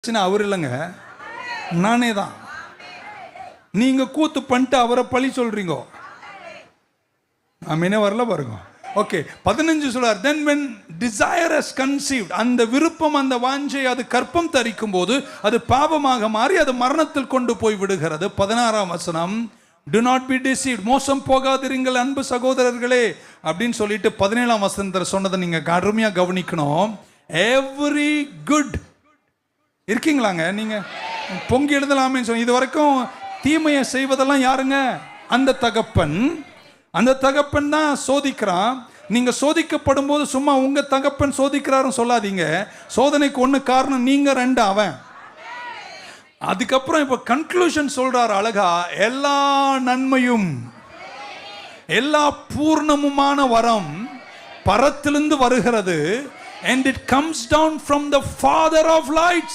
அவர் இல்லைங்க, நானே தான். நீங்க கூத்து பண்ணிட்டு அவரை பழி சொல்றீங்க. ஆமீனே வரல பாருங்க. ஓகே, 15 சொல்றார், then when desire is conceived, அந்த விருப்பம், அந்த வாஞ்சை அது கற்பம் தரிக்கும் போது அது பாவமாக மாறி அது மரணத்தில் கொண்டு போய் விடுகிறது. 16ஆம் வசனம், do not be deceived, மோசம் போகாதிருங்கள் அன்பு சகோதரர்களே அப்படின்னு சொல்லிட்டு 17ஆம் வசனத்தில் சொன்னதை நீங்க கடுமையா கவனிக்கணும். every good, இருக்கீங்களாங்க நீங்க? பொங்கி எழுதலாமே சொல்லி இது வரைக்கும் தீமையை செய்வதெல்லாம் யாருங்க? அந்த தகப்பன். அந்த தகப்பன் தான் சோதிக்கிறான். நீங்க சோதிக்கப்படும் போது சும்மா உங்க தகப்பன் சோதிக்கிறாருன்னு சொல்லாதீங்க. சோதனைக்கு ஒண்ணு காரணம் நீங்க, ரெண்டு அவன். அதுக்கப்புறம் இப்ப கன்க்ளூஷன் சொல்றாரு அழகா, எல்லா நன்மையும் எல்லா பூர்ணமுமான வரம் பரத்திலிருந்து வருகிறது. and it comes down from the father of lights.